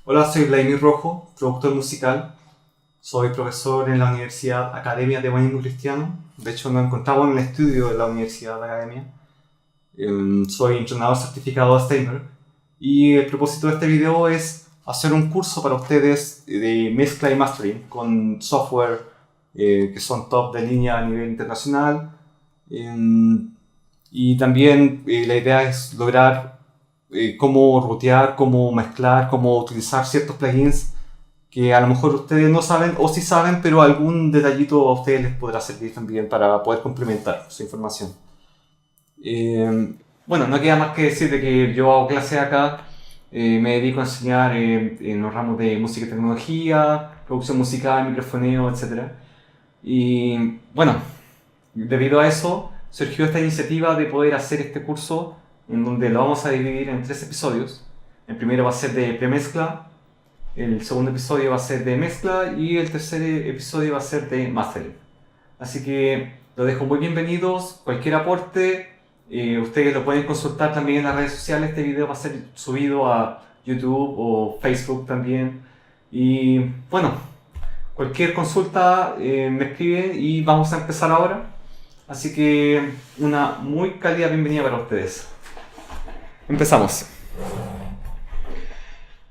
Hola, soy Vladimir Rojo, productor musical. Soy profesor en la Universidad Academia de Humanismo Cristiano. De hecho, nos encontramos en el estudio de la Universidad de Academia. Soy entrenador certificado de Steinberg. Y el propósito de este video es hacer un curso para ustedes de mezcla y mastering con software que son top de línea a nivel internacional. Y también la idea es lograr cómo rutear, cómo mezclar, cómo utilizar ciertos plugins que a lo mejor ustedes no saben o sí saben, pero algún detallito a ustedes les podrá servir también para poder complementar su información. Bueno, no queda más que decir de que yo hago clases acá, me dedico a enseñar en los ramos de música y tecnología, producción musical, microfoneo, etc. Y bueno, debido a eso surgió esta iniciativa de poder hacer este curso en donde lo vamos a dividir en 3 episodios. El primero va a ser de premezcla, el segundo episodio va a ser de mezcla y el tercer episodio va a ser de mastering. Así que lo dejo muy bienvenidos, cualquier aporte, ustedes lo pueden consultar también en las redes sociales. Este video va a ser subido a YouTube o Facebook también. Y bueno, cualquier consulta me escriben y vamos a empezar ahora. Así que una muy cálida bienvenida para ustedes. Empezamos.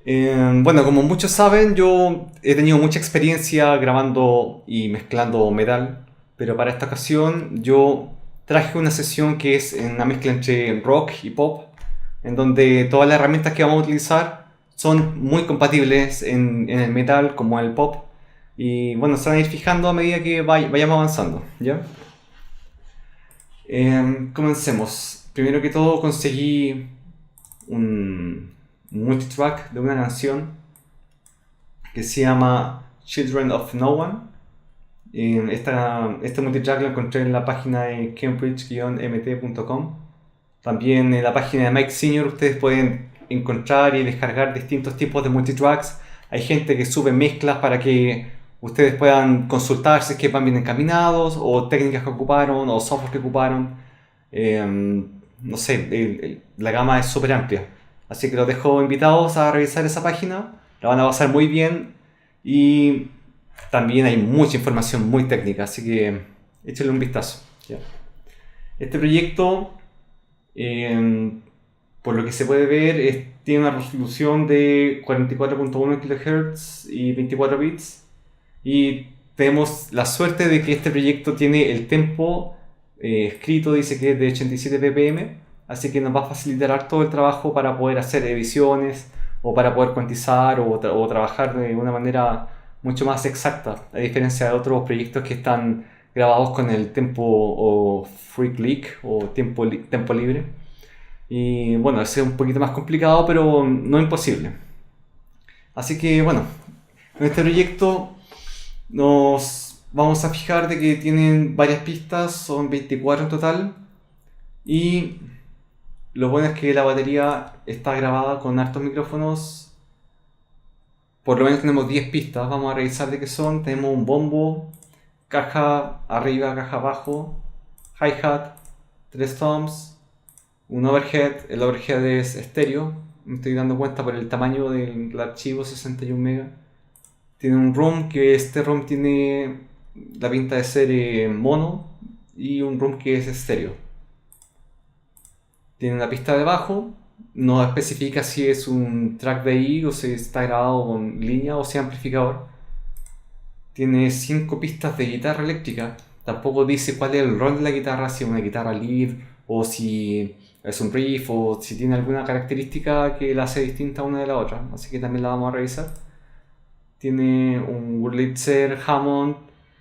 Bueno, como muchos saben, yo he tenido mucha experiencia grabando y mezclando metal, pero para esta ocasión yo traje una sesión que es una mezcla entre rock y pop, en donde todas las herramientas que vamos a utilizar son muy compatibles en el metal como en el pop. Y bueno, se van a ir fijando a medida que vayamos avanzando, ¿ya? Comencemos. Primero que todo conseguí un multitrack de una canción que se llama Children of No One. Este multitrack lo encontré en la página de cambridge-mt.com. También en la página de Mike Senior ustedes pueden encontrar y descargar distintos tipos de multitracks. Hay gente que sube mezclas para que ustedes puedan consultar si es que van bien encaminados, o técnicas que ocuparon, o software que ocuparon. No sé, la gama es súper amplia. Así que los dejo invitados a revisar esa página. La van a pasar muy bien. Y también hay mucha información muy técnica, así que échenle un vistazo. ¿Ya? Este proyecto, eh, por lo que se puede ver, tiene una resolución de 44.1 kHz y 24 bits. Y tenemos la suerte de que este proyecto tiene el tempo escrito, dice que es de 87 ppm, así que nos va a facilitar harto el trabajo para poder hacer ediciones o para poder cuantizar o trabajar de una manera mucho más exacta, a diferencia de otros proyectos que están grabados con el tempo o free click o tempo libre. Y bueno, ese es un poquito más complicado, pero no imposible. Así que bueno, en este proyecto nos vamos a fijar de que tienen varias pistas, son 24 en total. Y lo bueno es que la batería está grabada con hartos micrófonos. Por lo menos tenemos 10 pistas, vamos a revisar de qué son. Tenemos un bombo, caja arriba, caja abajo, hi-hat, 3 toms, un overhead. El overhead es estéreo, me estoy dando cuenta por el tamaño del archivo, 61 MB. Tiene un room, que este room tiene la pinta de ser mono, y un room que es estéreo. Tiene una pista de bajo, no especifica si es un track de ahí o si está grabado con línea o sea amplificador. Tiene 5 pistas de guitarra eléctrica, tampoco dice cuál es el rol de la guitarra, si es una guitarra lead o si es un riff o si tiene alguna característica que la hace distinta a una de la otra, así que también la vamos a revisar. Tiene un Wurlitzer Hammond,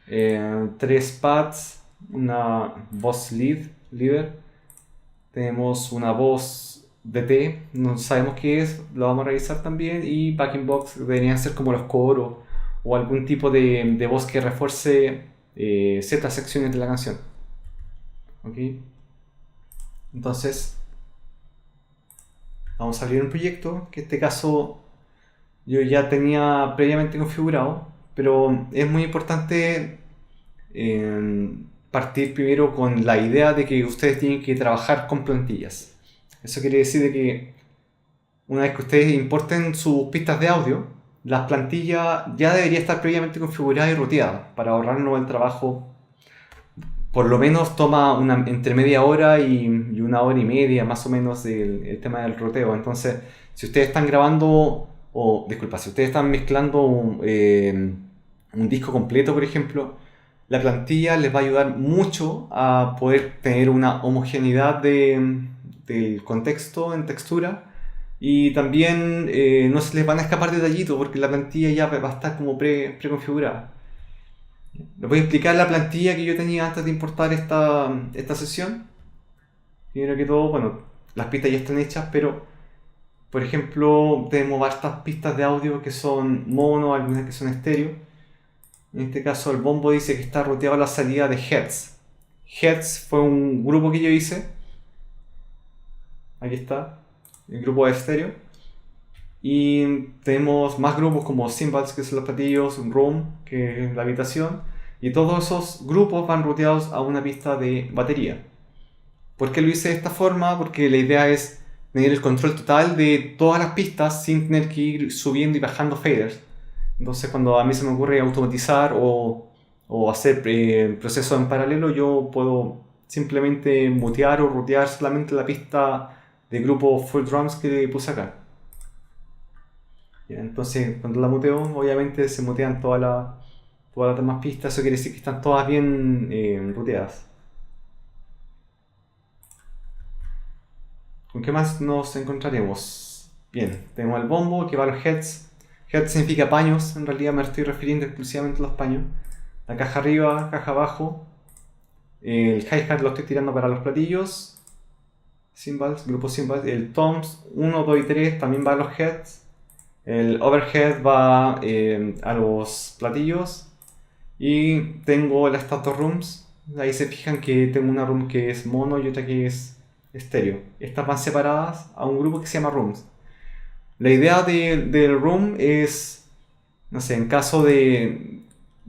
3 pads, una voz leader. Tenemos una voz DT, no sabemos qué es, lo vamos a revisar también. Y backing box, deberían ser como los coros o algún tipo de voz que refuerce ciertas secciones de la canción. ¿Ok? Entonces, vamos a abrir un proyecto, que en este caso yo ya tenía previamente configurado, pero es muy importante partir primero con la idea de que ustedes tienen que trabajar con plantillas. Eso quiere decir de que una vez que ustedes importen sus pistas de audio, las plantillas ya debería estar previamente configurada y ruteada para ahorrarnos el trabajo. Por lo menos toma entre media hora y 1 hora y media más o menos el tema del ruteo. Entonces, si ustedes están grabando, o disculpa, si ustedes están mezclando un disco completo, por ejemplo, la plantilla les va a ayudar mucho a poder tener una homogeneidad del contexto en textura. Y también no se les van a escapar detallitos porque la plantilla ya va a estar como preconfigurada. Les voy a explicar la plantilla que yo tenía antes de importar esta sesión. Primero que todo, bueno, las pistas ya están hechas, pero por ejemplo, tenemos varias pistas de audio que son mono, algunas que son estéreo. En este caso, el bombo dice que está roteado a la salida de Hertz. Hertz fue un grupo que yo hice. Aquí está, el grupo de estéreo. Y tenemos más grupos como cymbals, que son los platillos, room, que es la habitación. Y todos esos grupos van ruteados a una pista de batería. ¿Por qué lo hice de esta forma? Porque la idea es tener el control total de todas las pistas sin tener que ir subiendo y bajando faders. Entonces cuando a mí se me ocurre automatizar o hacer procesos en paralelo, yo puedo simplemente mutear o rutear solamente la pista de grupo full drums que puse acá. Entonces cuando la muteo, obviamente se mutean todas las demás pistas. Eso quiere decir que están todas bien ruteadas. ¿Con qué más nos encontraremos? Bien, tenemos el bombo que va a los heads. Heads significa paños, en realidad me estoy refiriendo exclusivamente a los paños. La caja arriba, caja abajo. El hi-hat lo estoy tirando para los platillos. Cymbals, grupo cymbals. El toms 1, 2 y 3 también va a los heads. El overhead va a los platillos. Y tengo las status rooms. Ahí se fijan que tengo una room que es mono y otra que es estéreo. Estas van separadas a un grupo que se llama rooms. La idea del room es, no sé, en caso de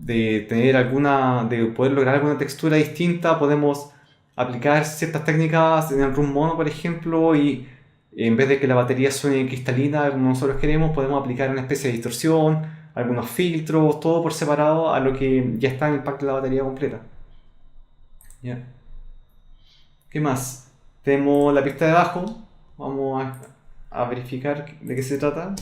de poder lograr alguna textura distinta, podemos aplicar ciertas técnicas en el room mono, por ejemplo, y en vez de que la batería suene cristalina, como nosotros queremos, podemos aplicar una especie de distorsión, algunos filtros, todo por separado a lo que ya está en el pack de la batería completa. ¿Ya? ¿Qué más? Tenemos la pista de bajo. Vamos a verificar de qué se trata.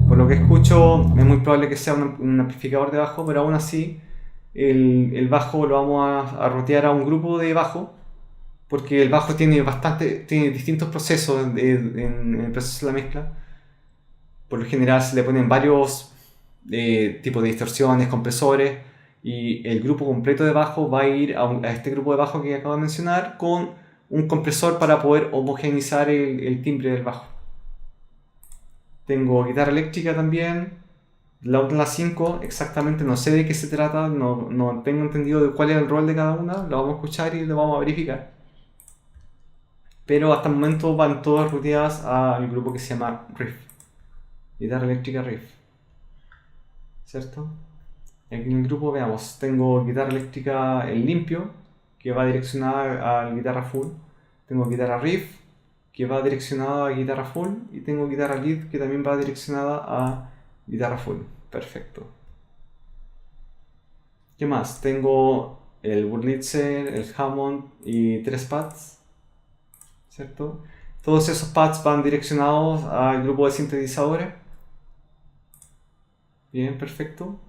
Por lo que escucho, es muy probable que sea un amplificador de bajo, pero aún así el bajo lo vamos a rotear a un grupo de bajo, porque el bajo tiene distintos procesos en el proceso de la mezcla. Por lo general se le ponen varios tipos de distorsiones, compresores, y el grupo completo de bajo va a ir a este grupo de bajo que acabo de mencionar con un compresor para poder homogeneizar el timbre del bajo. Tengo guitarra eléctrica también, la 5, exactamente no sé de qué se trata, no tengo entendido de cuál es el rol de cada una, lo vamos a escuchar y lo vamos a verificar. Pero hasta el momento van todas ruteadas al grupo que se llama Riff, guitarra eléctrica Riff, ¿cierto? Aquí en el grupo veamos, tengo guitarra eléctrica en limpio, que va direccionada a guitarra full. Tengo guitarra riff, que va direccionada a guitarra full. Y tengo guitarra lead, que también va direccionada a guitarra full. Perfecto. ¿Qué más? Tengo el Wurlitzer, el Hammond y 3 pads, ¿cierto? Todos esos pads van direccionados al grupo de sintetizadores. Bien, perfecto.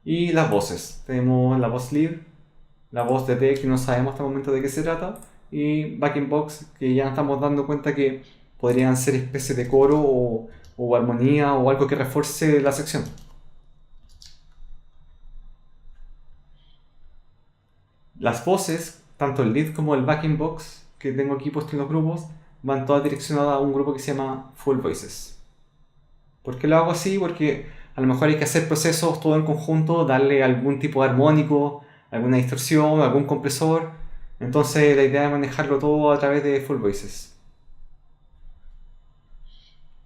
Y las voces. Tenemos la voz lead, la voz de T, que no sabemos hasta el momento de qué se trata, y backing box, que ya nos estamos dando cuenta que podrían ser especies de coro o armonía o algo que refuerce la sección. Las voces, tanto el lead como el backing box que tengo aquí puesto en los grupos, van todas direccionadas a un grupo que se llama Full Voices. ¿Por qué lo hago así? Porque a lo mejor hay que hacer procesos todo en conjunto, darle algún tipo de armónico, alguna distorsión, algún compresor. Entonces la idea es manejarlo todo a través de Full Voices.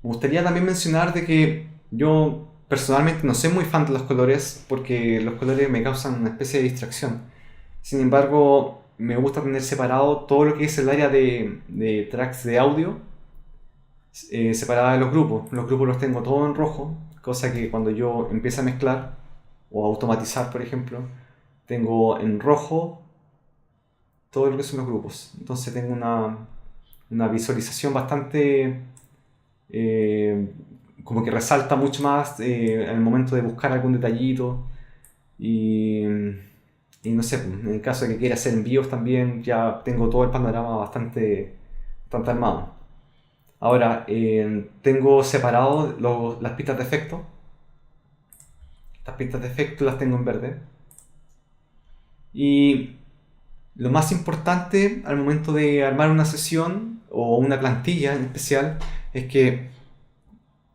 Me gustaría también mencionar de que yo personalmente no soy muy fan de los colores porque los colores me causan una especie de distracción. Sin embargo, me gusta tener separado todo lo que es el área de tracks de audio, separada de los grupos. Los grupos los tengo todos en rojo, cosa que cuando yo empiezo a mezclar o a automatizar, por ejemplo, tengo en rojo todo lo que son los grupos. Entonces tengo una visualización bastante como que resalta mucho más en el momento de buscar algún detallito y, y no sé, en el caso de que quiera hacer envíos también ya tengo todo el panorama bastante armado. Ahora tengo separado las pistas de efecto. Las pistas de efecto las tengo en verde. Y lo más importante al momento de armar una sesión o una plantilla en especial es que,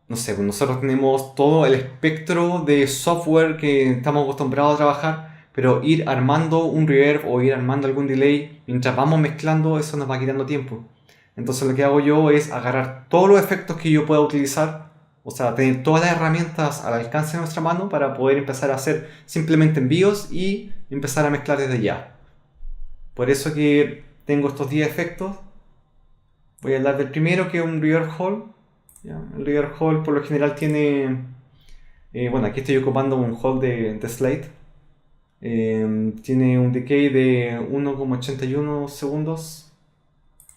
no sé, pues nosotros tenemos todo el espectro de software que estamos acostumbrados a trabajar, pero ir armando un reverb o ir armando algún delay mientras vamos mezclando, eso nos va quitando tiempo. Entonces lo que hago yo es agarrar todos los efectos que yo pueda utilizar, o sea, tener todas las herramientas al alcance de nuestra mano para poder empezar a hacer simplemente envíos y empezar a mezclar desde ya. Por eso que tengo estos 10 efectos. Voy a hablar del primero, que es un reverb hall. ¿Ya? El reverb hall por lo general tiene... bueno, aquí estoy ocupando un hall de Slate. Tiene un decay de 1,81 segundos.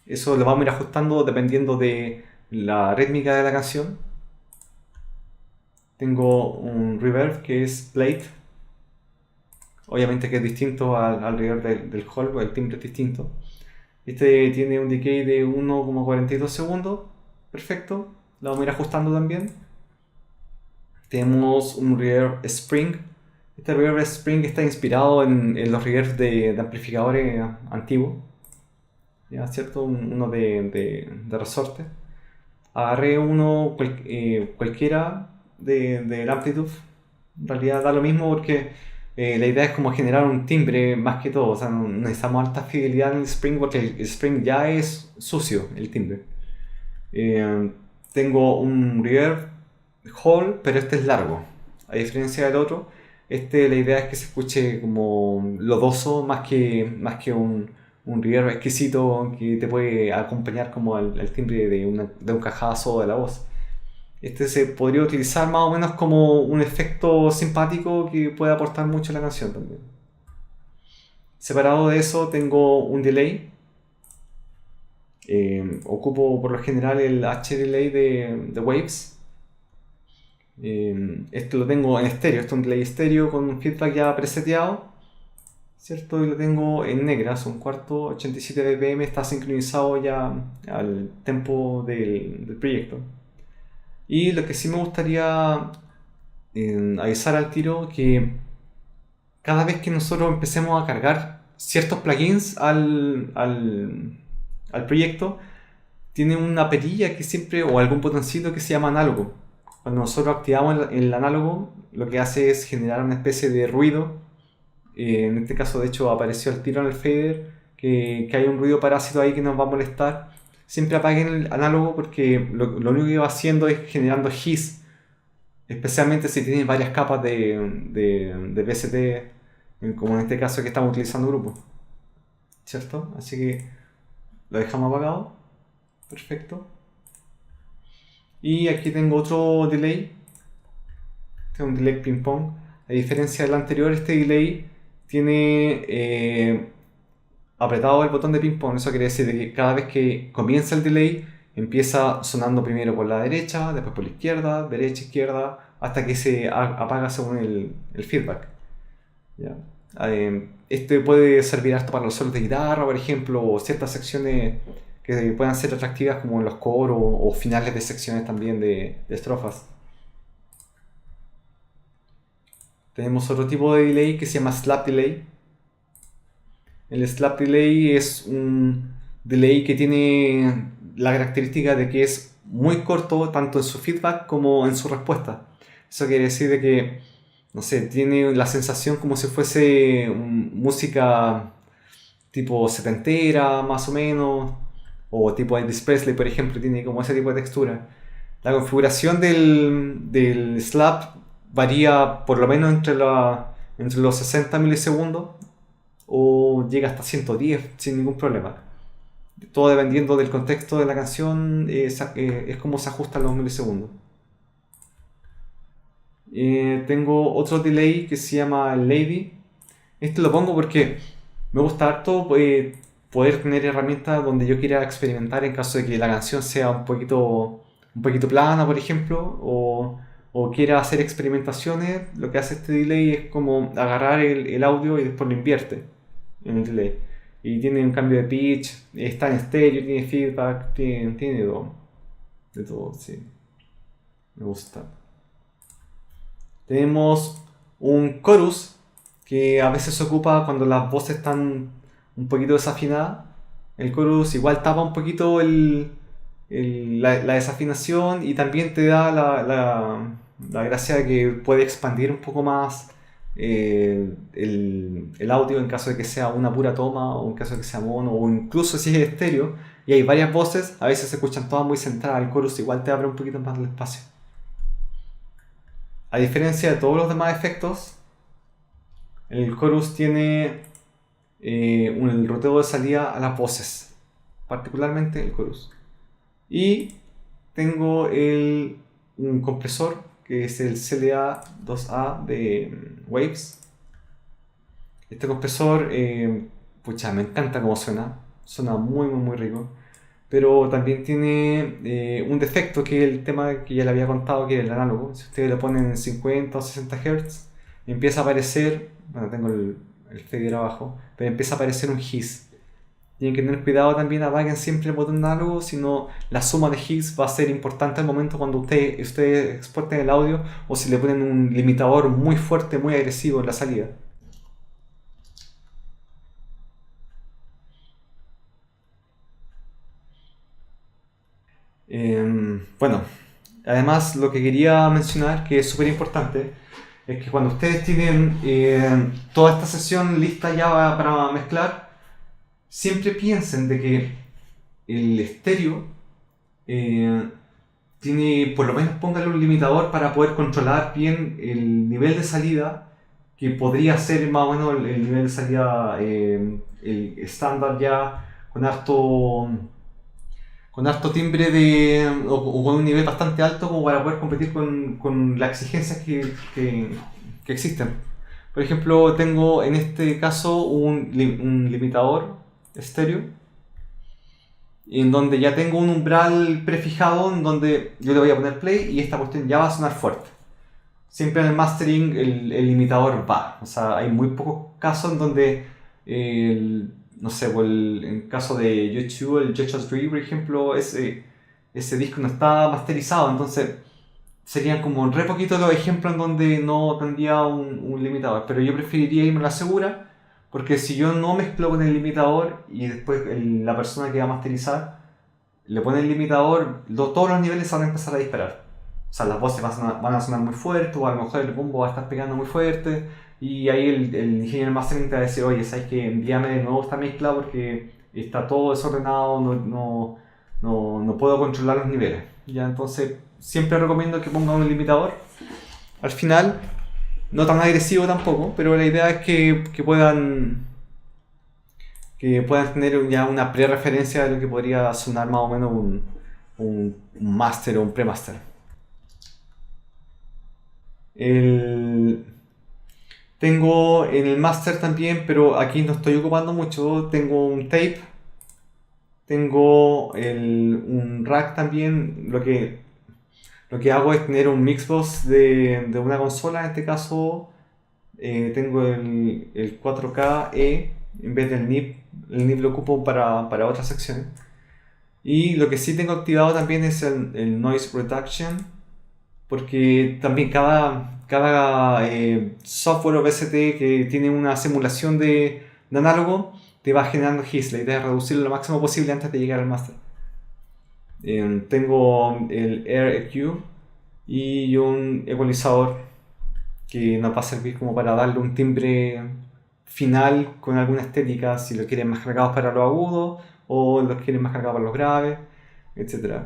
Eso lo vamos a ir ajustando dependiendo de la rítmica de la canción. Tengo un reverb que es plate. Obviamente que es distinto al reverb del hall, porque el timbre es distinto. Este tiene un decay de 1,42 segundos. Perfecto. Lo vamos a ir ajustando también. Tenemos un reverb spring. Este reverb spring está inspirado en los reverbs de amplificadores antiguos. ¿Ya? ¿Cierto? Uno de resorte. Agarré uno cualquiera del Amplitude. En realidad da lo mismo porque la idea es como generar un timbre más que todo. O sea, no necesitamos alta fidelidad en el Spring porque el Spring ya es sucio, el timbre. Tengo un reverb hall, pero este es largo. A diferencia del otro, la idea es que se escuche como lodoso más que un reverb exquisito que te puede acompañar como al timbre de un cajazo de la voz. Este se podría utilizar más o menos como un efecto simpático que puede aportar mucho a la canción también. Separado de eso tengo un delay. Ocupo por lo general el H-Delay de Waves. Esto lo tengo en estéreo, esto es un delay estéreo con un feedback ya preseteado, ¿cierto? Y lo tengo en negra, son cuarto, 87 BPM, está sincronizado ya al tempo del proyecto. Y lo que sí me gustaría avisar al tiro, que cada vez que nosotros empecemos a cargar ciertos plugins al proyecto, tiene una perilla que siempre, o algún botoncito que se llama análogo. Cuando nosotros activamos el análogo, lo que hace es generar una especie de ruido. En este caso, de hecho, apareció al tiro en el fader que hay un ruido parásito ahí que nos va a molestar. Siempre apaguen el análogo porque lo único que va haciendo es generando hiss, especialmente si tienes varias capas de VST, como en este caso que estamos utilizando grupo, ¿cierto? Así que lo dejamos apagado. Perfecto. Y aquí tengo otro delay. Este es un delay ping pong. A diferencia del anterior, este delay tiene apretado el botón de ping pong. Eso quiere decir que cada vez que comienza el delay, empieza sonando primero por la derecha, después por la izquierda, derecha, izquierda, hasta que se apaga según el feedback. ¿Ya? Este puede servir hasta para los solos de guitarra, por ejemplo, o ciertas secciones que puedan ser atractivas como en los coros o finales de secciones también de estrofas. Tenemos otro tipo de delay que se llama slap delay. El slap delay es un delay que tiene la característica de que es muy corto tanto en su feedback como en su respuesta. Eso quiere decir de que, no sé, tiene la sensación como si fuese música tipo setentera, más o menos, o tipo Elvis Presley, por ejemplo, tiene como ese tipo de textura. La configuración del slap varía por lo menos entre los 60 milisegundos o llega hasta 110 sin ningún problema. Todo dependiendo del contexto de la canción, es como se ajustan los milisegundos. Tengo otro delay que se llama Lady. Este lo pongo porque me gusta harto poder tener herramientas donde yo quiera experimentar en caso de que la canción sea un poquito plana, por ejemplo, o quiera hacer experimentaciones. Lo que hace este delay es como agarrar el audio y después lo invierte en el delay. Y tiene un cambio de pitch, está en estéreo, tiene feedback, tiene de todo, sí. Me gusta. Tenemos un chorus que a veces se ocupa cuando las voces están un poquito desafinadas. El chorus igual tapa un poquito la desafinación y también te da la gracia de que puede expandir un poco más el audio en caso de que sea una pura toma o en caso de que sea mono o incluso si es estéreo y hay varias voces, a veces se escuchan todas muy centradas. El chorus igual te abre un poquito más el espacio. A diferencia de todos los demás efectos, el chorus tiene el roteo de salida a las voces, particularmente el chorus. Y tengo un compresor que es el CLA 2A de Waves. Este compresor, pucha, me encanta cómo suena muy muy muy rico. Pero también tiene un defecto que es el tema que ya le había contado, que es el análogo. Si ustedes lo ponen en 50 o 60 Hz, empieza a aparecer, bueno, tengo el fader abajo, pero empieza a aparecer un hiss. Tienen que tener cuidado también, apaguen siempre el botón análogo, si no la suma de hiss va a ser importante al momento cuando ustedes exporten el audio o si le ponen un limitador muy fuerte, muy agresivo en la salida. Bueno, además lo que quería mencionar, que es súper importante, es que cuando ustedes tienen toda esta sesión lista ya para mezclar, siempre piensen de que el estéreo tiene, por lo menos póngale un limitador para poder controlar bien el nivel de salida, que podría ser más o menos el nivel de salida el estándar ya con harto timbre o con un nivel bastante alto como para poder competir con las exigencias que existen. Por ejemplo, tengo en este caso un limitador estéreo en donde ya tengo un umbral prefijado en donde yo le voy a poner play y esta cuestión ya va a sonar fuerte. Siempre en el mastering el limitador va, o sea, hay muy pocos casos en donde no sé, en caso de YouTube, el Joshua Tree, por ejemplo, ese disco no está masterizado, entonces serían como re poquitos los ejemplos en donde no tendría un limitador, pero yo preferiría irme a la segura, porque si yo no mezclo con el limitador y después la persona que va a masterizar le pone el limitador, todos los niveles van a empezar a disparar. O sea, las voces van a sonar muy fuerte, o a lo mejor el bombo va a estar pegando muy fuerte, y ahí el ingeniero mastering te va a decir, oye, ¿sabes qué? Envíame de nuevo esta mezcla porque está todo desordenado, no puedo controlar los niveles. Ya, entonces, siempre recomiendo que pongan un limitador. Al final, no tan agresivo tampoco, pero la idea es que puedan tener ya una pre-referencia de lo que podría sonar más o menos un master o un pre-master. Tengo en el master también, pero aquí no estoy ocupando mucho. Tengo un tape, tengo un rack también. Lo que hago es tener un mixbox de una consola. En este caso, tengo el 4K en vez del NIP. El NIP lo ocupo para otras secciones. Y lo que sí tengo activado también es el Noise Reduction, porque también cada software o VST que tiene una simulación de análogo te va generando hiss. La idea es reducirlo lo máximo posible antes de llegar al master. Tengo el Air EQ y un ecualizador que nos va a servir como para darle un timbre final con alguna estética, si lo quieren más cargados para los agudos o lo quieren más cargados para los graves, etc.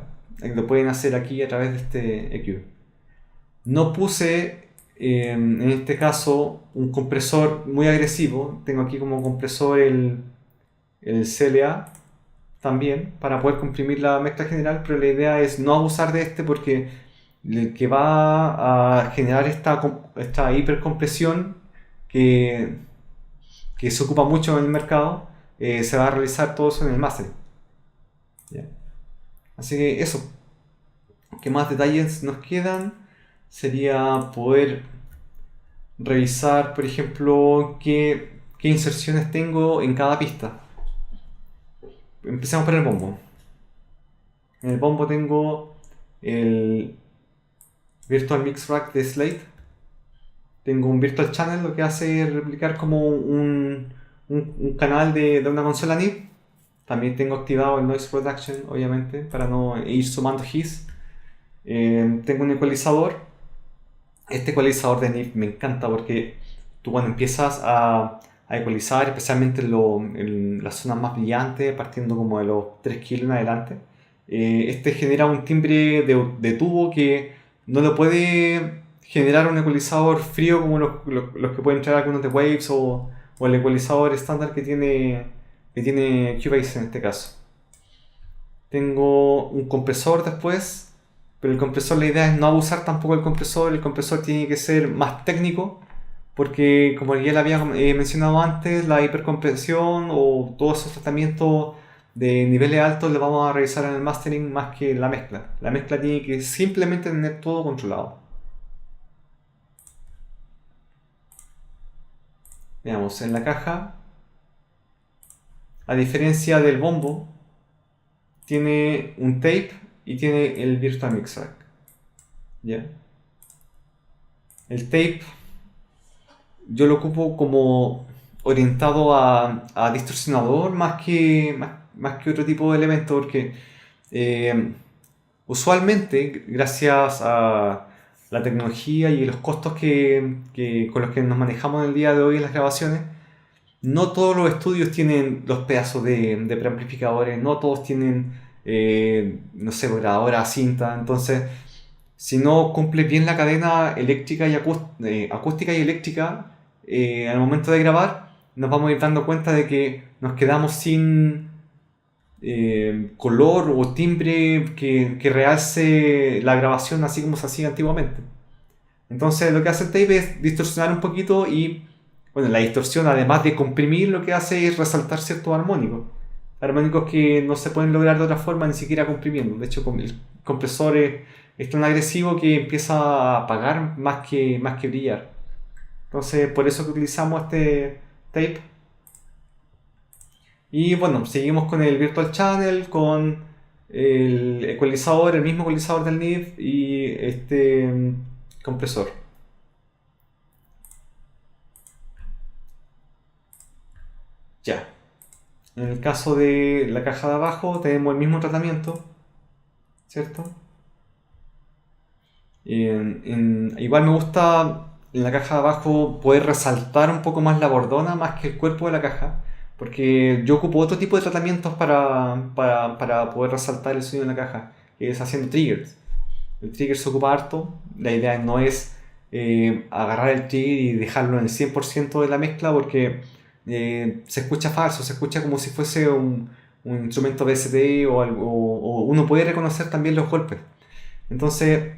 Lo pueden hacer aquí a través de este EQ. No puse en este caso un compresor muy agresivo. Tengo aquí como compresor el CLA también para poder comprimir la mezcla general, pero la idea es no abusar de este porque el que va a generar esta hipercompresión que, que se ocupa mucho en el mercado, se va a realizar todo eso en el mastering. ¿Ya? Así que eso, ¿qué más detalles nos quedan? Sería poder revisar, por ejemplo, qué inserciones tengo en cada pista. Empecemos por el bombo. En el bombo tengo el Virtual Mix Rack de Slate. Tengo un Virtual Channel, lo que hace es replicar como un canal de una consola NIF. También tengo activado el Noise Reduction, obviamente, para no ir sumando hiss. Tengo un ecualizador. Este ecualizador de NIF me encanta porque tú cuando empiezas a ecualizar, especialmente en las zonas más brillantes, partiendo como de los 3 kilos en adelante, este genera un timbre de tubo que no lo puede generar un ecualizador frío como los que pueden traer algunos de Waves o el ecualizador estándar que tiene Cubase en este caso. Tengo un compresor después, pero el compresor, la idea es no abusar tampoco del compresor. El compresor tiene que ser más técnico porque, como ya le había mencionado antes, la hipercompresión o todos esos tratamientos de niveles altos los vamos a revisar en el mastering más que la mezcla. La mezcla tiene que simplemente tener todo controlado. Veamos, en la caja, a diferencia del bombo, tiene un tape y tiene el Virtual Mix Rack. ¿Ya? El tape yo lo ocupo como orientado a distorsionador más que otro tipo de elemento porque eh, usualmente, gracias a la tecnología y los costos con los que nos manejamos en el día de hoy en las grabaciones, no todos los estudios tienen los pedazos de preamplificadores, no todos tienen, no sé, grabadora a cinta. Entonces, si no cumples bien la cadena eléctrica y acústica y eléctrica, al momento de grabar, nos vamos a ir dando cuenta de que nos quedamos sin color o timbre que realce la grabación así como se hacía antiguamente. Entonces lo que hace el tape es distorsionar un poquito y, bueno, la distorsión además de comprimir lo que hace es resaltar ciertos armónicos. Armónicos que no se pueden lograr de otra forma ni siquiera comprimiendo. De hecho, el compresor es tan agresivo que empieza a apagar más que brillar. Entonces por eso que utilizamos este tape. Y bueno, seguimos con el Virtual Channel, con el ecualizador, el mismo ecualizador del NIF y este compresor. Ya. En el caso de la caja de abajo tenemos el mismo tratamiento, ¿cierto? Igual me gusta en la caja de abajo poder resaltar un poco más la bordona más que el cuerpo de la caja, porque yo ocupo otro tipo de tratamientos para poder resaltar el sonido en la caja, que es haciendo triggers. El trigger se ocupa harto, la idea no es agarrar el trigger y dejarlo en el 100% de la mezcla porque se escucha falso, se escucha como si fuese un instrumento VST o uno puede reconocer también los golpes. Entonces,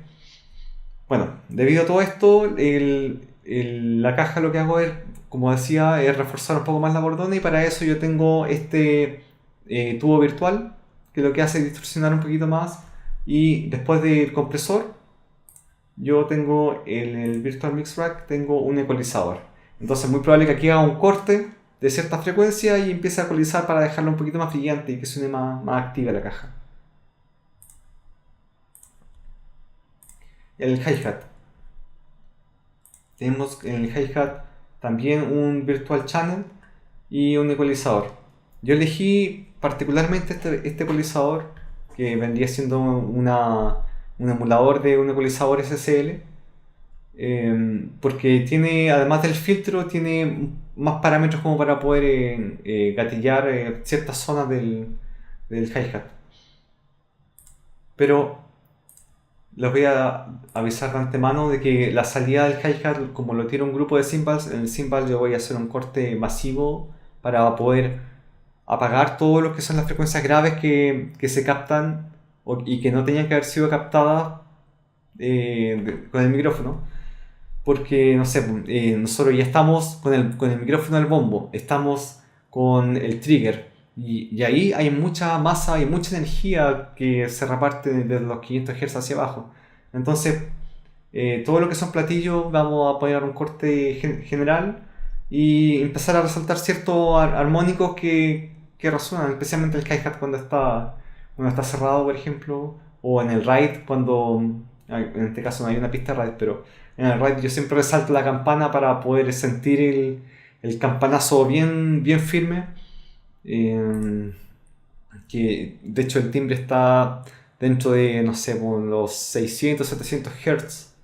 bueno, debido a todo esto, la caja lo que hago es, como decía, es reforzar un poco más la bordona y para eso yo tengo este tubo virtual que lo que hace es distorsionar un poquito más y después del compresor yo tengo en el Virtual Mix Rack tengo un ecualizador. Entonces es muy probable que aquí haga un corte de cierta frecuencia y empiece a ecualizar para dejarlo un poquito más brillante y que suene más activa la caja. El hi-hat. Tenemos en el hi-hat también un virtual channel y un ecualizador. Yo elegí particularmente este ecualizador que vendría siendo un emulador de un ecualizador SSL porque tiene, además del filtro, tiene más parámetros como para poder gatillar ciertas zonas del hi-hat. Pero les voy a avisar de antemano de que la salida del hi-hat, como lo tiene un grupo de cymbals, en el cymbal yo voy a hacer un corte masivo para poder apagar todo lo que son las frecuencias graves que se captan y que no tenían que haber sido captadas con el micrófono. Porque, no sé, nosotros ya estamos con el micrófono del bombo, estamos con el trigger, y ahí hay mucha masa y mucha energía que se reparte desde los 500 Hz hacia abajo. Entonces, todo lo que son platillos, vamos a poner un corte general y empezar a resaltar ciertos armónicos que resuenan, especialmente el hi-hat cuando está cerrado, por ejemplo, o en el ride, en este caso no hay una pista ride, pero en el ride yo siempre resalto la campana para poder sentir el campanazo bien firme. Eh, que de hecho el timbre está dentro de, no sé, por los 600, 700 Hz.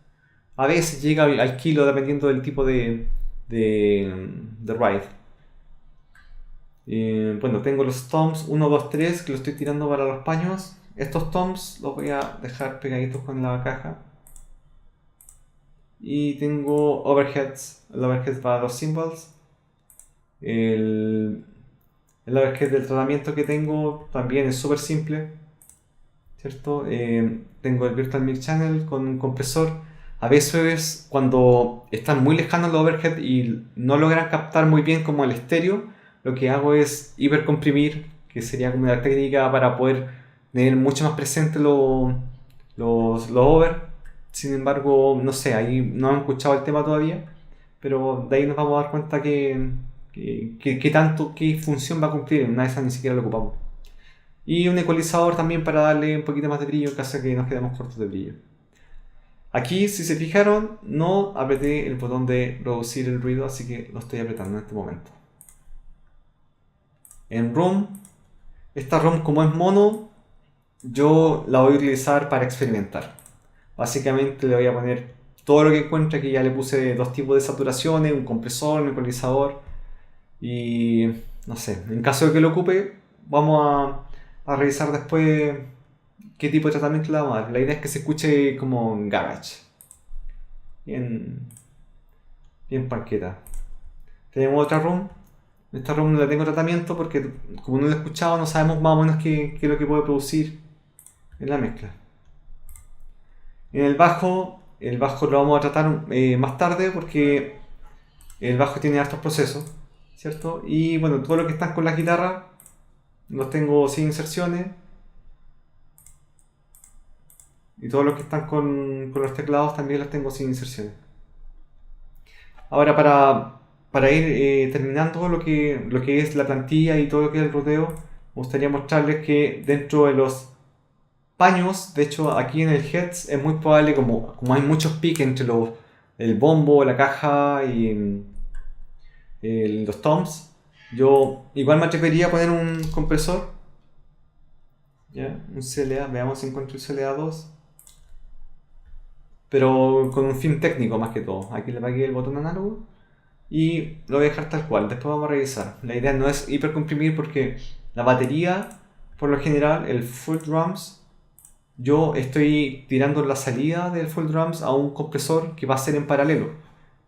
A veces llega al kilo dependiendo del tipo de ride. Bueno, tengo los toms 1, 2, 3 que los estoy tirando para los paños. Estos toms los voy a dejar pegaditos con la caja. Y tengo overheads. El overhead para los cymbals. El overhead del tratamiento que tengo también es súper simple, ¿cierto? Tengo el Virtual Mix Channel con un compresor. A veces cuando están muy lejanos los overhead y no logran captar muy bien como el estéreo, lo que hago es hipercomprimir, que sería como la técnica para poder tener mucho más presente los over. Sin embargo, no sé, ahí no han escuchado el tema todavía, pero de ahí nos vamos a dar cuenta qué función va a cumplir. En una de esas ni siquiera lo ocupamos. Y un ecualizador también para darle un poquito más de brillo en caso de que nos quedemos cortos de brillo. Aquí, si se fijaron, no apreté el botón de reducir el ruido, así que lo estoy apretando en este momento. En Room, esta Room como es mono, yo la voy a utilizar para experimentar. Básicamente le voy a poner todo lo que encuentre. Aquí ya le puse dos tipos de saturaciones, un compresor, un ecualizador. Y no sé, en caso de que lo ocupe, vamos a revisar después qué tipo de tratamiento le vamos a dar. La idea es que se escuche como en garage. Bien panqueta. Tenemos otra room. Esta room no la tengo tratamiento porque como no la he escuchado no sabemos más o menos qué es lo que puede producir en la mezcla. En el bajo lo vamos a tratar más tarde porque el bajo tiene hartos procesos, ¿cierto? Y bueno, todo lo que están con la guitarra los tengo sin inserciones. Y todos los que están con los teclados también los tengo sin inserciones. Ahora para ir terminando lo que es la plantilla y todo lo que es el rodeo, me gustaría mostrarles que dentro de los paños, de hecho aquí en el heads es muy probable, como hay muchos piques entre el bombo, la caja y los toms, yo igual me atrevería a poner un compresor, ¿ya? Un CLA, veamos si encuentro el CLA2, pero con un fin técnico más que todo. Aquí le apagué el botón análogo y lo voy a dejar tal cual, después vamos a revisar. La idea no es hipercomprimir porque la batería, por lo general, el full drums, yo estoy tirando la salida del full drums a un compresor que va a ser en paralelo.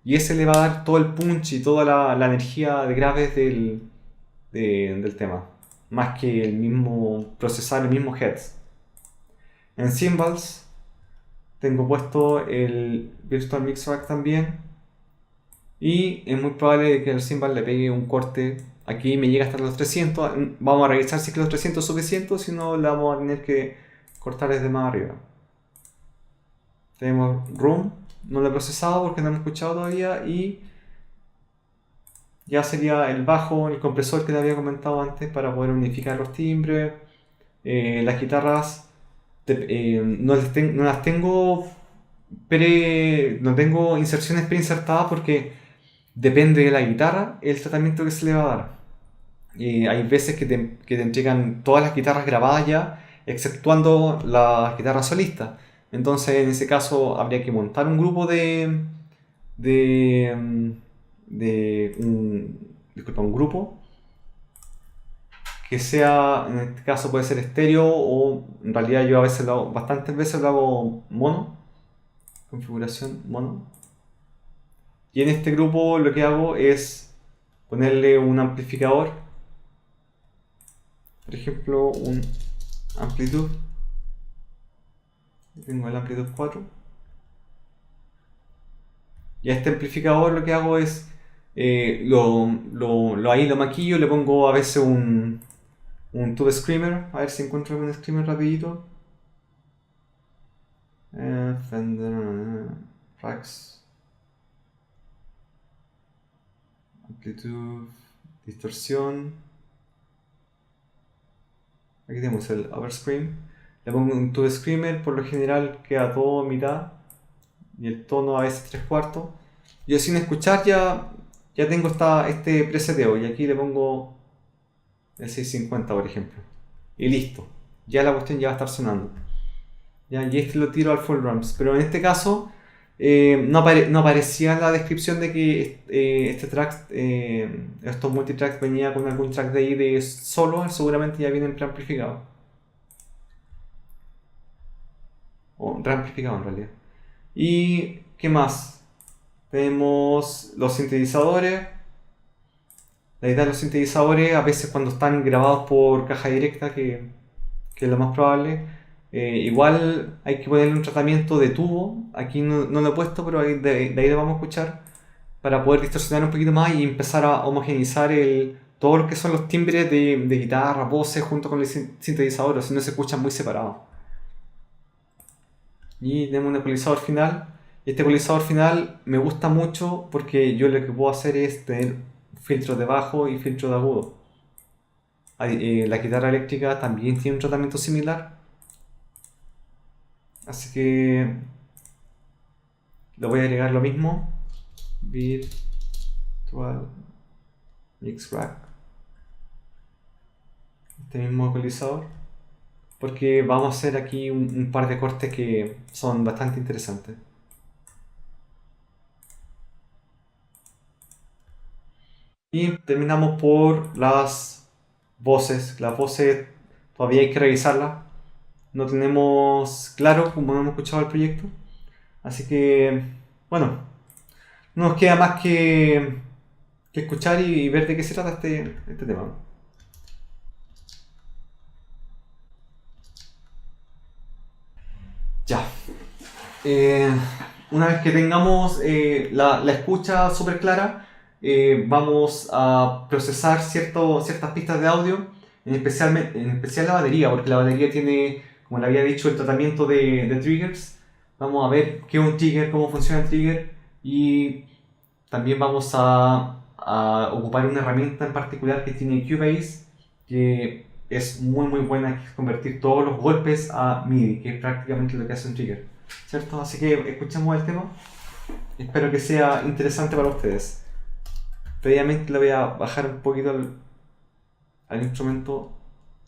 Y ese le va a dar todo el punch y toda la energía de graves del tema. Más que el mismo procesar, el mismo heads. En cymbals tengo puesto el Virtual Mix Rack también. Y es muy probable que al cymbal le pegue un corte. Aquí me llega hasta los 300. Vamos a revisar si es que los 300 es suficiente, si no le vamos a tener que cortar desde más arriba. Tenemos Room, no lo he procesado porque no lo he escuchado todavía. Y ya sería el bajo, el compresor que te había comentado antes para poder unificar los timbres. Las guitarras no las tengo no tengo inserciones preinsertadas porque depende de la guitarra el tratamiento que se le va a dar. Hay veces que te entregan todas las guitarras grabadas ya, exceptuando las guitarras solistas. Entonces en ese caso habría que montar un grupo disculpa, un grupo que sea, en este caso puede ser estéreo o en realidad yo a veces lo hago, bastantes veces lo hago mono, configuración mono. Y en este grupo lo que hago es ponerle un amplificador, por ejemplo un amplitud, tengo el amplitud 4. Y a este amplificador lo que hago es, ahí lo maquillo, le pongo a veces un tube screamer, a ver si encuentro un screamer rapidito. Fender Rax, amplitud, distorsión. Aquí tenemos el overscream. Le pongo un tube screamer, por lo general queda todo a mitad y el tono a veces 3/4. Yo sin escuchar ya tengo este preseteo y aquí le pongo el 650 por ejemplo y listo, ya la cuestión ya va a estar sonando ya, y este lo tiro al full ramps, pero en este caso no aparecía en la descripción de que este track, estos multitracks venía con algún track de ahí de solo, seguramente ya vienen preamplificados o reamplificados en realidad. ¿Y qué más? Tenemos los sintetizadores. La idea de los sintetizadores, a veces cuando están grabados por caja directa, que es lo más probable, igual hay que ponerle un tratamiento de tubo. Aquí no lo he puesto, pero de ahí lo vamos a escuchar para poder distorsionar un poquito más y empezar a homogeneizar todo lo que son los timbres de guitarra, voces junto con el sintetizador, si no se escuchan muy separados. Y tenemos un ecualizador final. Este ecualizador final me gusta mucho porque yo lo que puedo hacer es tener filtro de bajo y filtro de agudo. La guitarra eléctrica también tiene un tratamiento similar, así que le voy a agregar lo mismo, Virtual Mix Rack, este mismo ecualizador, porque vamos a hacer aquí un par de cortes que son bastante interesantes. Y terminamos por las voces. Las voces todavía hay que revisarlas. No tenemos claro cómo hemos escuchado el proyecto. Así que, bueno, no nos queda más que escuchar y ver de qué se trata este tema. Ya. Una vez que tengamos la escucha súper clara, vamos a procesar ciertas pistas de audio, en especial la batería, porque la batería tiene, como le había dicho, el tratamiento de triggers. Vamos a ver qué es un trigger, cómo funciona el trigger, y también vamos a ocupar una herramienta en particular que tiene Cubase, que es muy buena, que es convertir todos los golpes a MIDI, que es prácticamente lo que hace un trigger, ¿cierto? Así que escuchemos el tema. Espero que sea interesante para ustedes. Previamente le voy a bajar un poquito al instrumento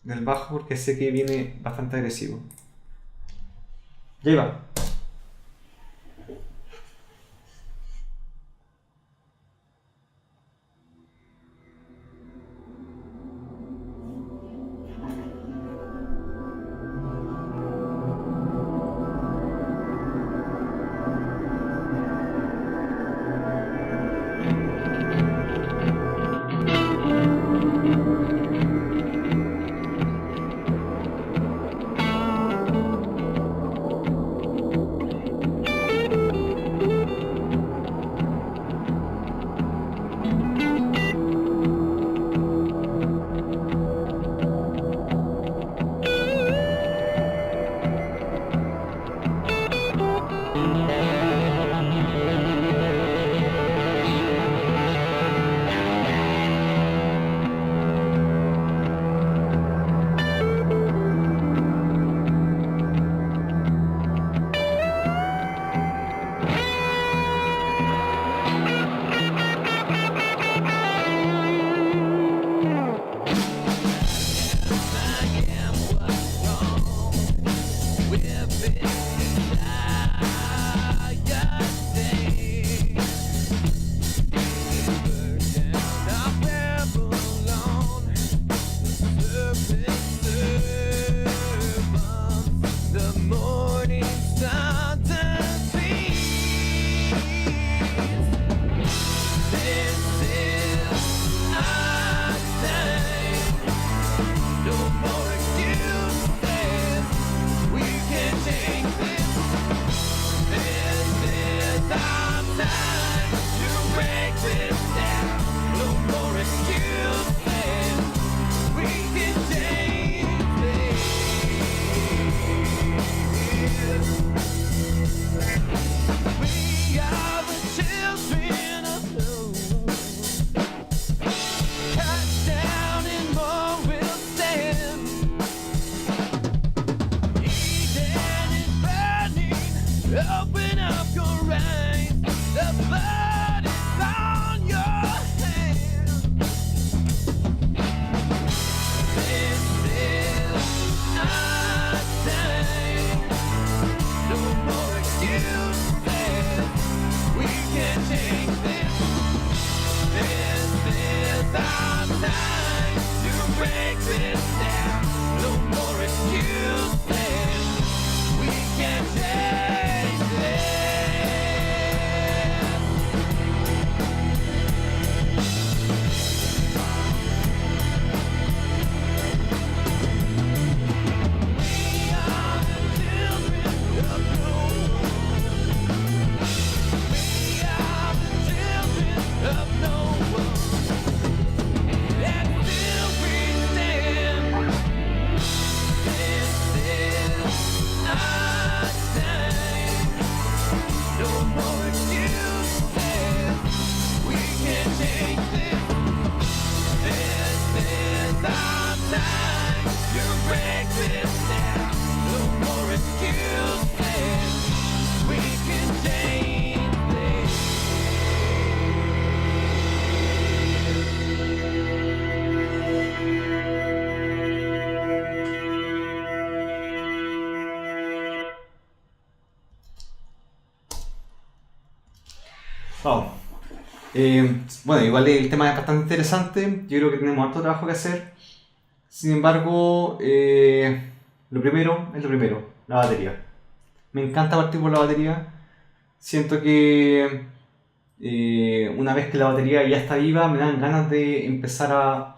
del bajo porque sé que viene bastante agresivo. Ya iba. Wow. Bueno, igual el tema es bastante interesante. Yo creo que tenemos harto trabajo que hacer. Sin embargo, lo primero es lo primero, la batería. Me encanta partir por la batería. Siento que una vez que la batería ya está viva, me dan ganas de empezar a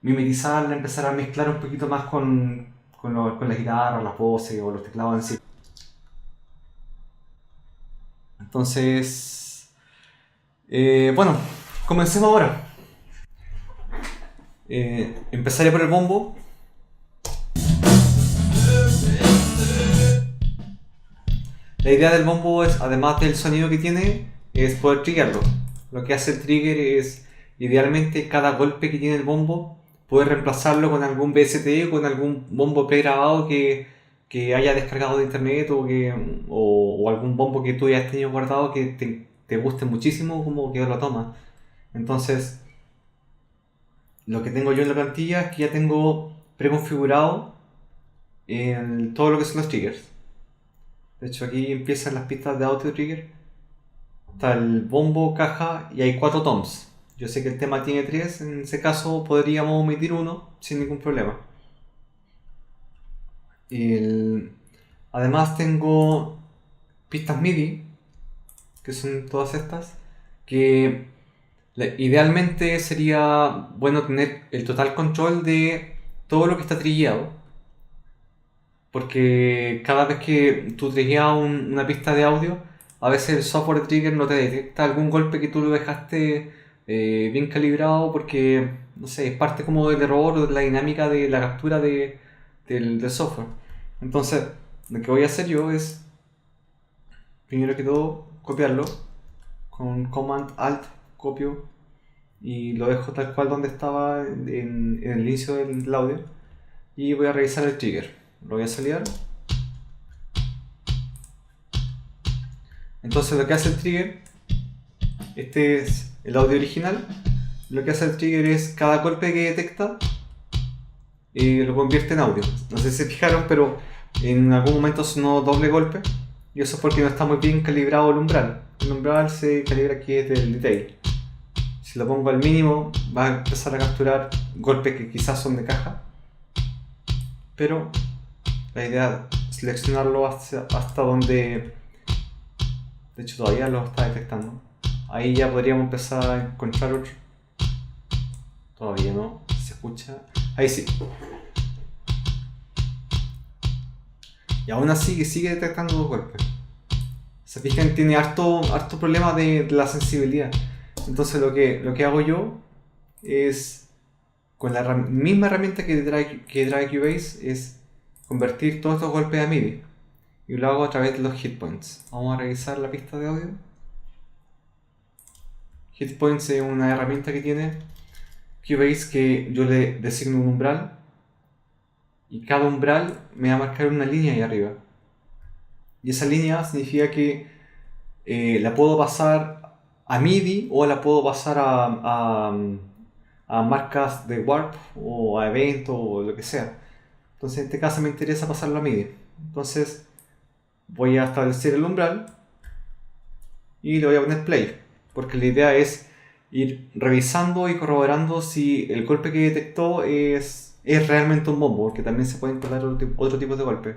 mimetizarla, empezar a mezclar un poquito más con la guitarra, las voces o los teclados en sí. Entonces, bueno, comencemos ahora. Empezaré por el bombo. La idea del bombo es, además del sonido que tiene, es poder triggerlo. Lo que hace el trigger es, idealmente, cada golpe que tiene el bombo, poder reemplazarlo con algún VST o con algún bombo pregrabado que haya descargado de internet o algún bombo que tú hayas tenido guardado que te guste muchísimo como que lo tomas. Entonces, lo que tengo yo en la plantilla es que ya tengo preconfigurado todo lo que son los triggers. De hecho, aquí empiezan las pistas de audio trigger. Está el bombo, caja y hay 4 toms. Yo sé que el tema tiene 3, en ese caso podríamos omitir uno sin ningún problema. Además tengo pistas MIDI, que son todas estas, que idealmente sería bueno tener el total control de todo lo que está trillado. Porque cada vez que tú triggeas una pista de audio, a veces el software de trigger no te detecta algún golpe que tú lo dejaste bien calibrado porque, no sé, es parte como del error o de la dinámica de la captura del software. Entonces, lo que voy a hacer yo es, primero que todo, copiarlo con Command Alt, copio y lo dejo tal cual donde estaba en el inicio del audio y voy a revisar el trigger. Lo voy a salidar. Entonces lo que hace el trigger, este es el audio original, lo que hace el trigger es cada golpe que detecta lo convierte en audio. No sé si se fijaron, pero en algún momento sonó doble golpe y eso es porque no está muy bien calibrado el umbral. El umbral se calibra aquí desde el detail. Si lo pongo al mínimo va a empezar a capturar golpes que quizás son de caja, pero la idea es seleccionarlo hasta donde, de hecho todavía lo está detectando. Ahí ya podríamos empezar a encontrar otro. Todavía no, se escucha. Ahí sí. Y aún así que sigue detectando los golpes. Se fijan, tiene harto problema de la sensibilidad. Entonces lo que hago yo es, con la misma herramienta que trae Cubase, es convertir todos estos golpes a MIDI. Y lo hago a través de los hit points. Vamos a revisar la pista de audio. Hit points es una herramienta que tiene Cubase que yo le designo un umbral. Y cada umbral me va a marcar una línea ahí arriba. Y esa línea significa que la puedo pasar a MIDI o la puedo pasar a marcas de Warp o a eventos o lo que sea. Entonces en este caso me interesa pasarlo a MIDI. Entonces voy a establecer el umbral y le voy a poner play. Porque la idea es ir revisando y corroborando si el golpe que detectó es realmente un bombo, porque también se pueden instalar otro tipo de golpe.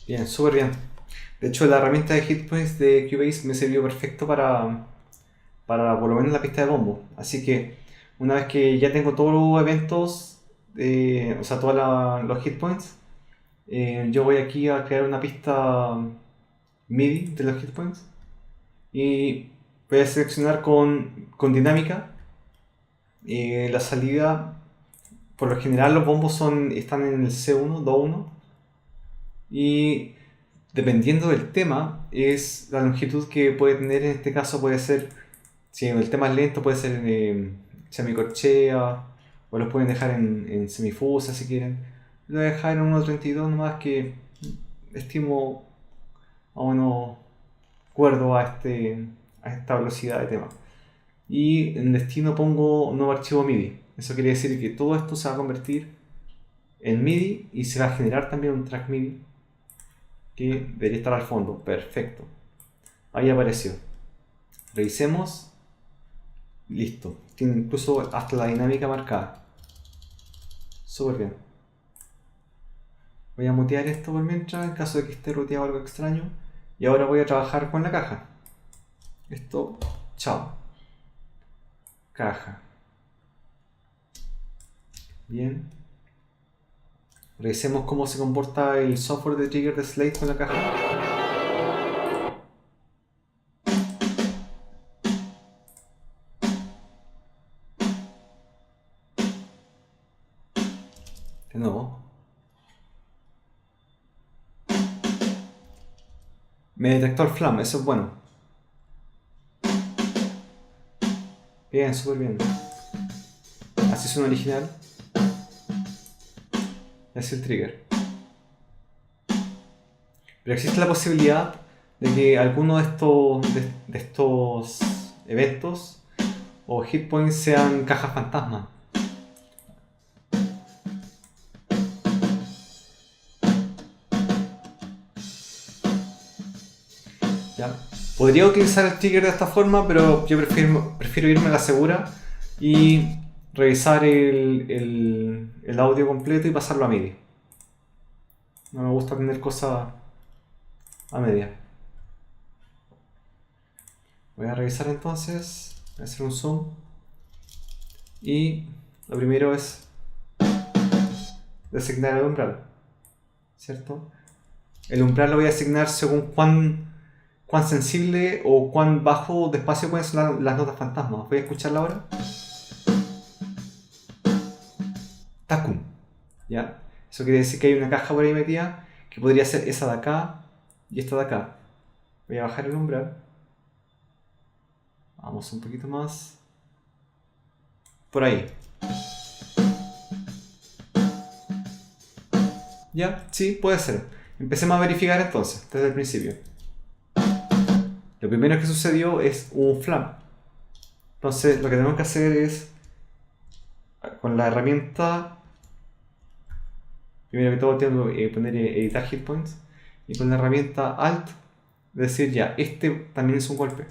Bien, súper bien. De hecho, la herramienta de Hitpoints de Cubase me sirvió perfecto para por lo menos la pista de bombo. Así que una vez que ya tengo todos los eventos, o sea, todos los hitpoints, yo voy aquí a crear una pista MIDI de los hitpoints y voy a seleccionar con dinámica. La salida, por lo general los bombos están en el C1, Do1 y dependiendo del tema es la longitud que puede tener. En este caso puede ser, si el tema es lento, puede ser semicorchea o los pueden dejar en semifusa si quieren. Lo voy a dejar en 1.32 nomás, que estimo a uno cuerdo a esta velocidad de tema. Y en destino pongo un nuevo archivo MIDI. Eso quiere decir que todo esto se va a convertir en MIDI y se va a generar también un track MIDI que debería estar al fondo. Perfecto. Ahí apareció. Revisemos. Listo. Tiene incluso hasta la dinámica marcada. Súper bien. Voy a mutear esto por mientras, en caso de que esté roteado algo extraño. Y ahora voy a trabajar con la caja. Esto, chao. Caja. Bien. Revisemos cómo se comporta el software de trigger de Slate con la caja. De nuevo. Me detectó el flam, eso es bueno. Bien, súper bien. Así suena original. Y así el trigger. Pero existe la posibilidad de que alguno de estos eventos o hit points sean cajas fantasma. ¿Ya? Podría utilizar el trigger de esta forma, pero yo prefiero irme a la segura y revisar el audio completo y pasarlo a MIDI. No me gusta tener cosas a media. Voy a revisar entonces, voy a hacer un zoom y lo primero es designar el umbral, ¿cierto? El umbral lo voy a asignar según cuán sensible o cuán bajo de espacio pueden sonar las notas fantasmas. Voy a escucharla ahora. Takum. ¿Ya? Eso quiere decir que hay una caja por ahí metida que podría ser esa de acá y esta de acá. Voy a bajar el umbral. Vamos un poquito más. Por ahí. ¿Ya? Sí, puede ser. Empecemos a verificar entonces, desde el principio. Lo primero que sucedió es un flam. Entonces lo que tenemos que hacer es, con la herramienta, primero que todo tengo que poner editar hit points, y con la herramienta alt decir ya, este también es un golpe,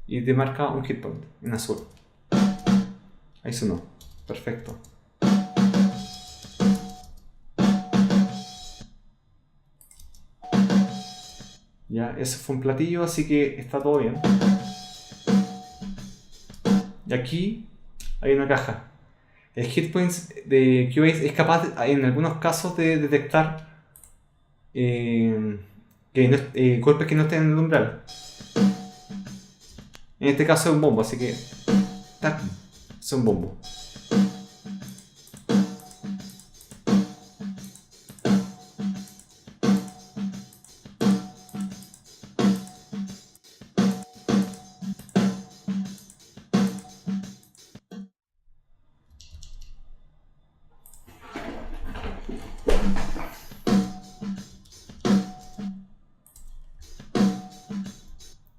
y te marca un hit point en azul. Ahí sonó, perfecto. Ya, eso fue un platillo, así que está todo bien. Y aquí hay una caja. El hitpoints de Cubase es capaz en algunos casos de detectar golpes que no estén en el umbral. En este caso es un bombo, así que tac, es un bombo.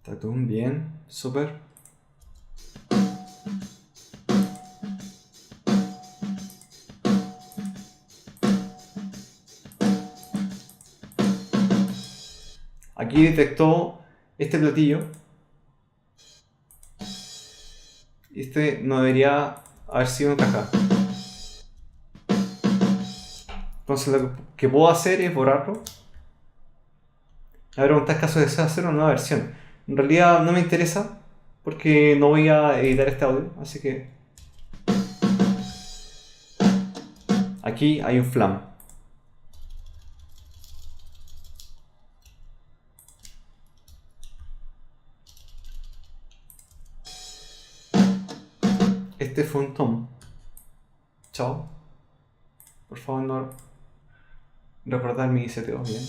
Tatum, bien, súper. Aquí detectó este platillo. Este no debería haber sido una caja. Entonces lo que puedo hacer es borrarlo. Me preguntas caso deseo hacer una nueva versión. En realidad no me interesa porque no voy a editar este audio, así que aquí hay un flam. Este fue un tom. Chao. Por favor no recordar mi seteo bien.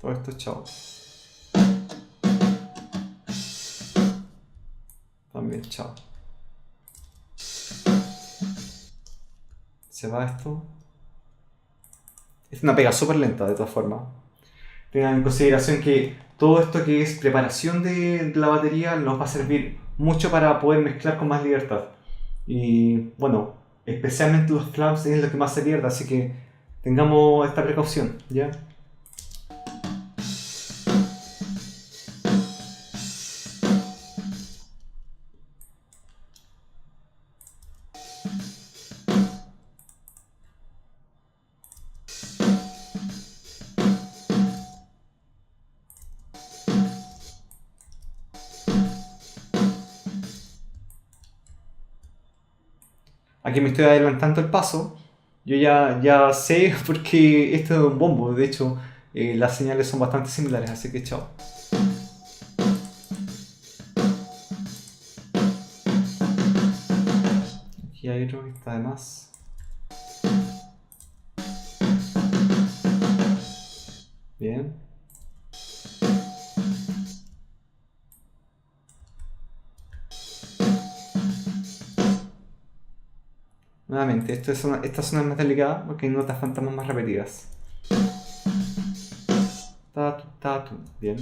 Todo esto chao. También chao. Se va esto. Es una pega súper lenta de todas formas. Tengan en consideración que todo esto que es preparación de la batería nos va a servir mucho para poder mezclar con más libertad. Y bueno, especialmente los flaps es lo que más se pierde, así que tengamos esta precaución, ¿ya? Aquí me estoy adelantando el paso. Yo ya sé porque esto es un bombo. De hecho, las señales son bastante similares, así que chao. Aquí hay otro que está de más. Bien. Nuevamente, esta zona es más delicada porque hay notas fantasmas más repetidas. Tatu, tatu. Bien.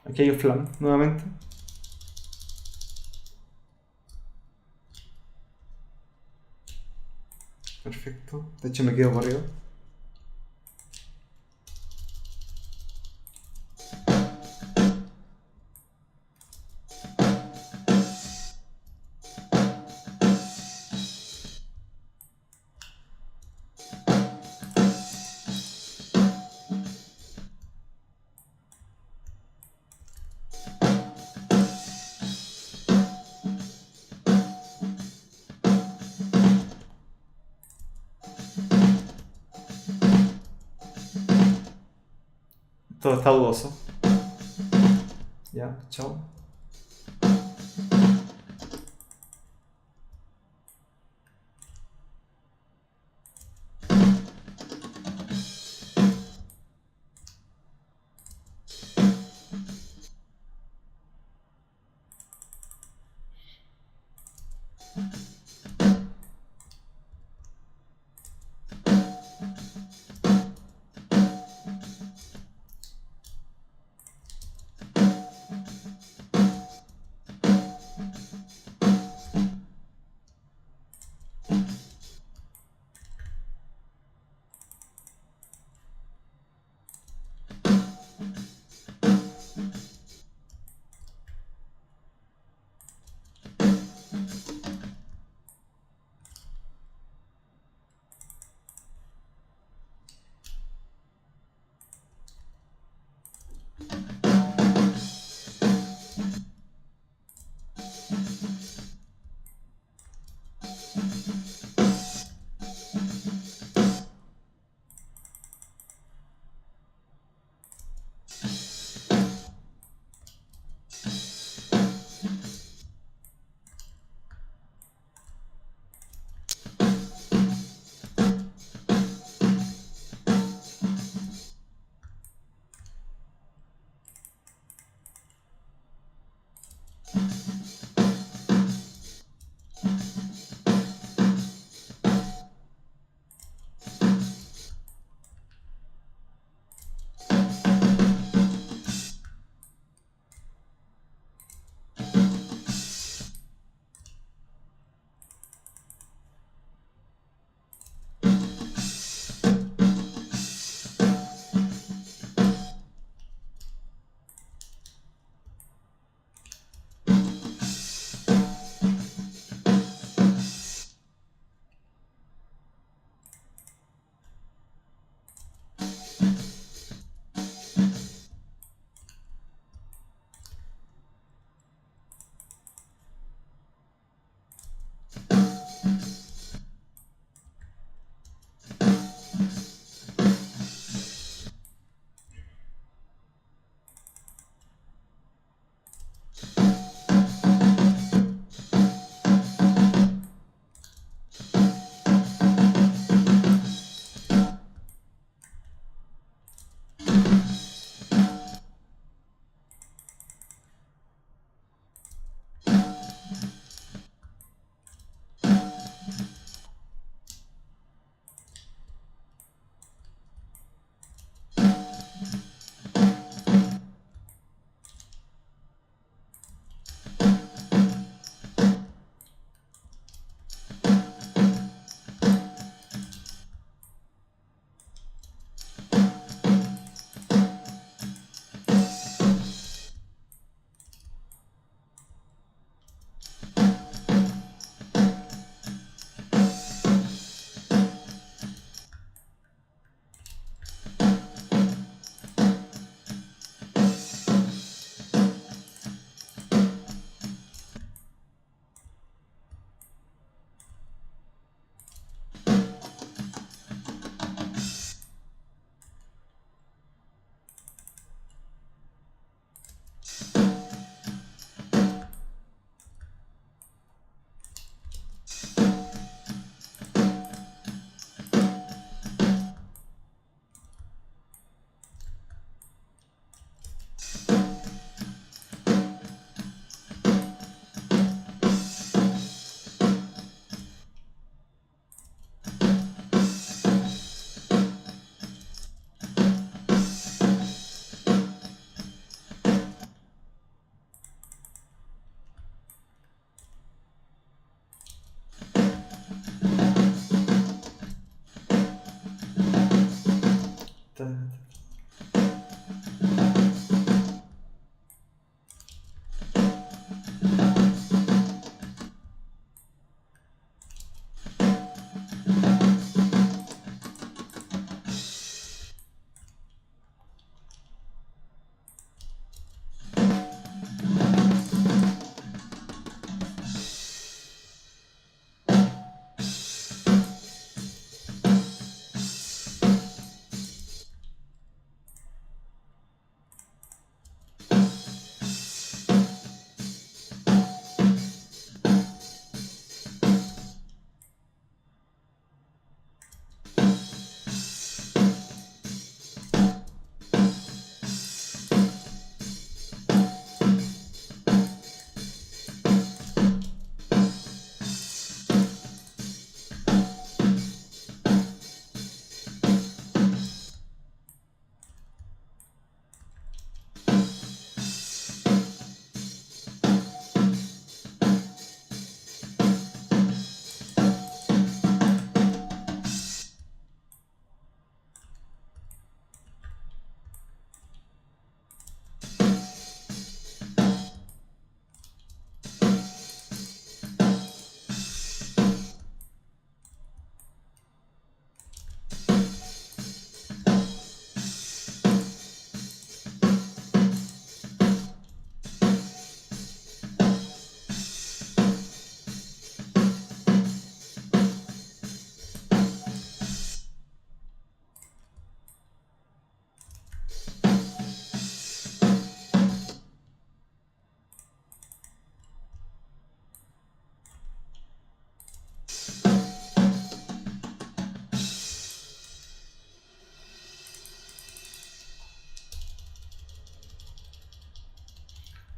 Aquí hay un flan nuevamente. Perfecto. De hecho me quedo corrido. Todo está dudoso. Ya, chao.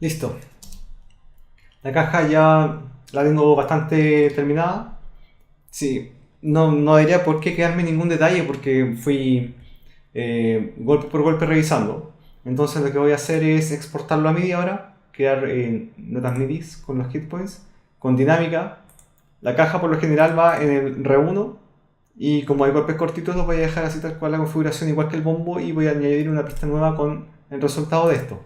Listo. La caja ya la tengo bastante terminada. Sí, no diría por qué quedarme ningún detalle porque fui golpe por golpe revisando. Entonces lo que voy a hacer es exportarlo a MIDI ahora, crear notas MIDI con los hit points, con dinámica. La caja por lo general va en el R1 y como hay golpes cortitos los voy a dejar así tal cual la configuración igual que el bombo y voy a añadir una pista nueva con el resultado de esto.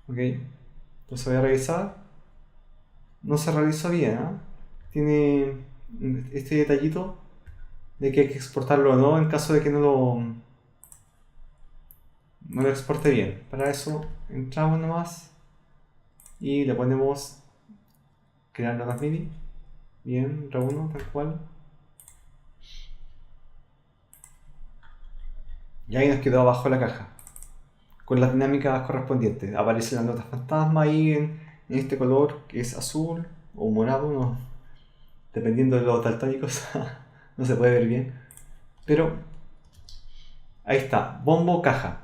Ok, entonces voy a revisar. No se realizó bien, ¿eh? Tiene este detallito de que hay que exportarlo o no en caso de que no lo exporte bien. Para eso entramos nomás y le ponemos crear notas MIDI. Bien, R1 tal cual. Y ahí nos quedó abajo la caja con las dinámicas correspondientes. Aparecen las notas fantasma ahí en este color que es azul o morado, no, dependiendo de los daltónicos, no se puede ver bien. Pero ahí está, bombo, caja.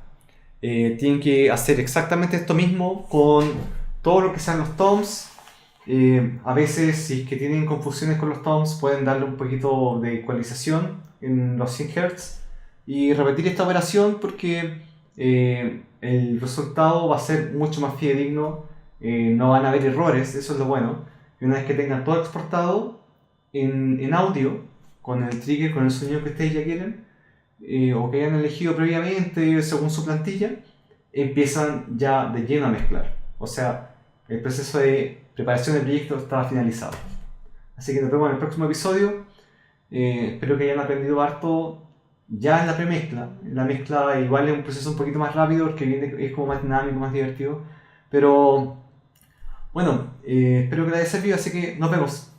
Tienen que hacer exactamente esto mismo con todo lo que sean los toms. A veces, si es que tienen confusiones con los toms, pueden darle un poquito de ecualización en los 100 Hz y repetir esta operación porque el resultado va a ser mucho más fidedigno. No van a haber errores, eso es lo bueno. Y una vez que tengan todo exportado en audio, con el trigger, con el sonido que ustedes ya quieren, o que hayan elegido previamente según su plantilla, empiezan ya de lleno a mezclar. O sea, el proceso de preparación del proyecto está finalizado. Así que nos vemos en el próximo episodio. Espero que hayan aprendido harto ya en la premezcla. La mezcla igual es un proceso un poquito más rápido porque es como más dinámico, más divertido. Pero bueno, espero que les haya servido, así que nos vemos.